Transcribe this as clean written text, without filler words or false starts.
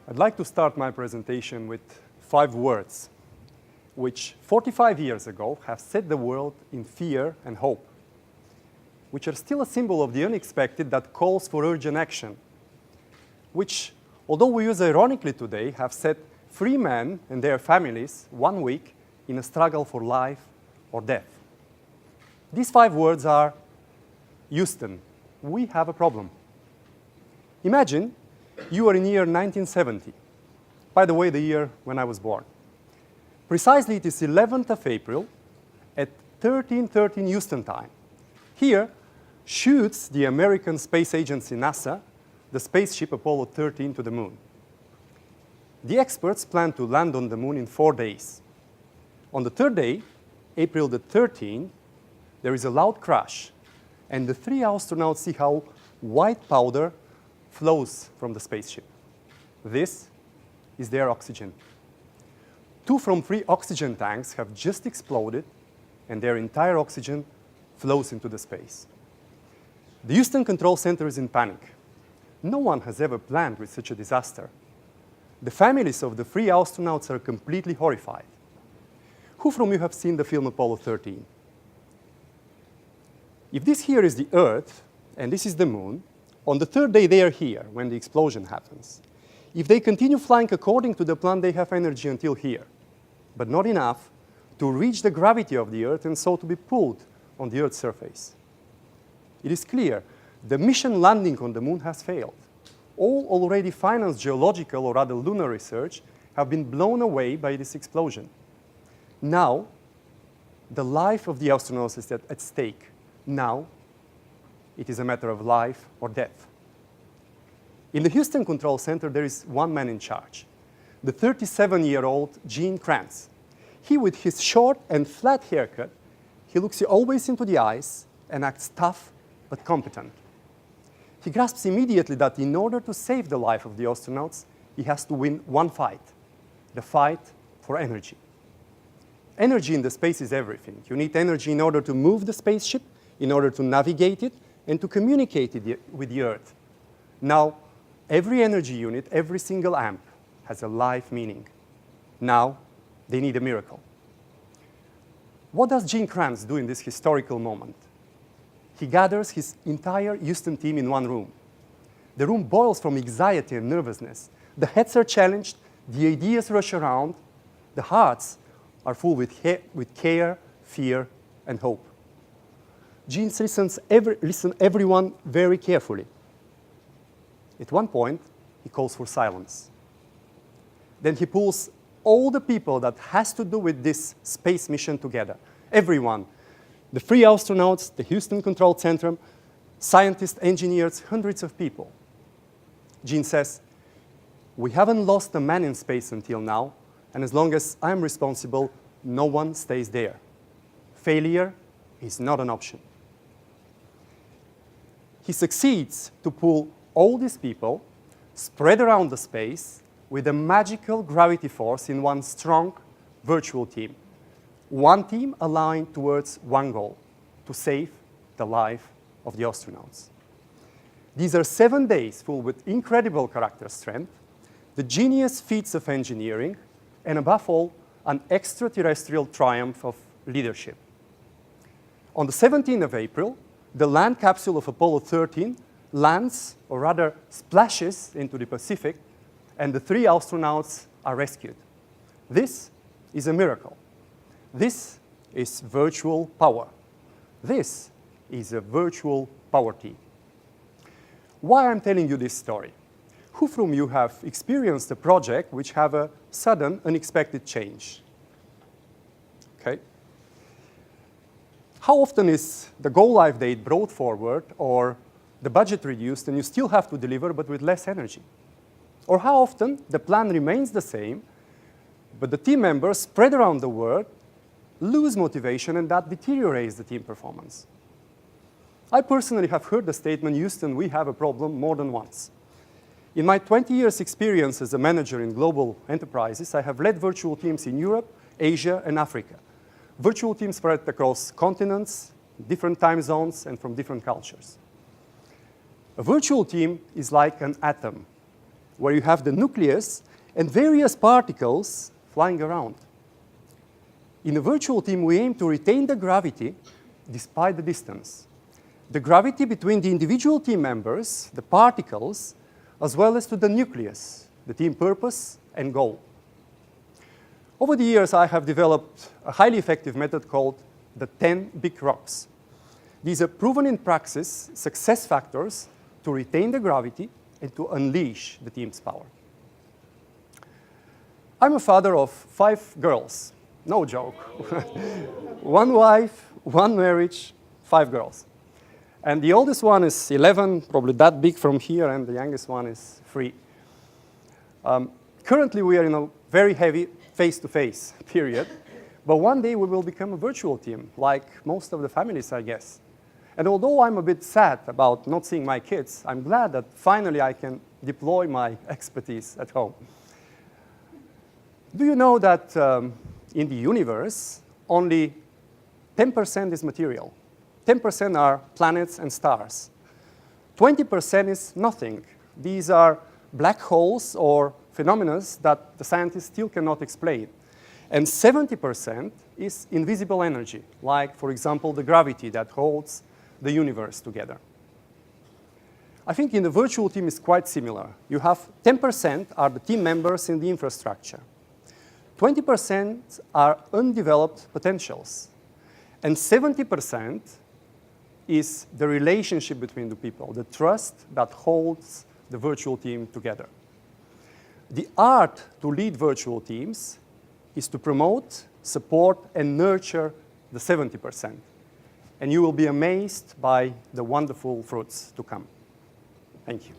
I'd like to start my presentation with 5 words, which 45 years ago have set the world in fear and hope, which are still a symbol of the unexpected that calls for urgent action, which, although we use ironically today, have set free men and their families 1 week in a struggle for life or death. These 5 words are, Houston, we have a problem. Imagine you are in the year 1970, by the way, the year when I was born. Precisely, it is 11th of April at 13:13 Houston time. Here shoots the American Space Agency NASA the spaceship Apollo 13 to the moon. The experts plan to land on the moon in 4 days. On the 3rd day, April the 13th, there is a loud crash, and the 3 astronauts see how white powder flows from the spaceship. This is their oxygen. 2 from 3 oxygen tanks have just exploded, and their entire oxygen flows into the space. The Houston Control Center is in panic. No one has ever planned with such a disaster. The families of the 3 astronauts are completely horrified. Who from you have seen the film Apollo 13? If this here is the Earth, and this is the moon, on the 3rd day they are here when the explosion happens. If they continue flying according to the plan, they have energy until here, but not enough to reach the gravity of the Earth and so to be pulled on the Earth's surface. It is clear the mission landing on the moon has failed. All already financed geological or rather lunar research have been blown away by this explosion. Now, the life of the astronauts is at stake. Now, it is a matter of life or death. In the Houston Control Center, there is one man in charge, the 37-year-old Gene Kranz. He, with his short and flat haircut, he looks you always into the eyes and acts tough but competent. He grasps immediately that in order to save the life of the astronauts, he has to win one fight, the fight for energy. Energy in the space is everything. You need energy in order to move the spaceship, in order to navigate it, and to communicate it with the Earth. Now, every energy unit, every single amp, has a life meaning. Now, they need a miracle. What does Gene Kranz do in this historical moment? He gathers his entire Houston team in one room. The room boils from anxiety and nervousness. The heads are challenged, the ideas rush around, the hearts are full with care, fear, and hope. Gene listens everyone very carefully. At one point, he calls for silence. Then he pulls all the people that has to do with this space mission together. Everyone, the 3 astronauts, the Houston Control Center, scientists, engineers, hundreds of people. Gene says, we haven't lost a man in space until now, and as long as I'm responsible, no one stays there. Failure is not an option. He succeeds to pull all these people, spread around the space, with a magical gravity force in one strong virtual team. One team aligned towards one goal, to save the life of the astronauts. These are 7 days full with incredible character strength, the genius feats of engineering, and above all, an extraterrestrial triumph of leadership. On the 17th of April, the land capsule of Apollo 13 lands, or rather splashes, into the Pacific, and the 3 astronauts are rescued. This is a miracle. This is virtual power. This is a virtual power team. Why I'm telling you this story? Who from you have experienced a project which have a sudden, unexpected change? Okay. How often is the go-live date brought forward or the budget reduced and you still have to deliver but with less energy? Or how often the plan remains the same but the team members spread around the world lose motivation and that deteriorates the team performance? I personally have heard the statement, Houston, we have a problem, more than once. In my 20 years experience as a manager in global enterprises, I have led virtual teams in Europe, Asia, and Africa. Virtual teams spread across continents, different time zones, and from different cultures. A virtual team is like an atom. where you have the nucleus and various particles flying around. In a virtual team, we aim to retain the gravity despite the distance. The gravity between the individual team members, the particles, as well as to the nucleus, the team purpose and goal. Over the years, I have developed a highly effective method called the 10 big rocks. These are proven in practice success factors to retain the gravity and to unleash the team's power. I'm a father of 5 girls. No joke. 1 wife, 1 marriage, 5 girls. And the oldest one is 11, probably that big from here, and the youngest one is 3. Currently, we are in a very heavy face-to-face period, but one day we will become a virtual team, like most of the families, I guess. And although I'm a bit sad about not seeing my kids, I'm glad that finally I can deploy my expertise at home. Do you know that in the universe, only 10% is material? 10% are planets and stars. 20% is nothing. These are black holes or phenomena that the scientists still cannot explain. And 70% is invisible energy, like, for example, the gravity that holds the universe together. I think in the virtual team it's quite similar. You have 10% are the team members in the infrastructure. 20% are undeveloped potentials. And 70% is the relationship between the people, the trust that holds the virtual team together. The art to lead virtual teams is to promote, support, and nurture the 70%. And you will be amazed by the wonderful fruits to come. Thank you.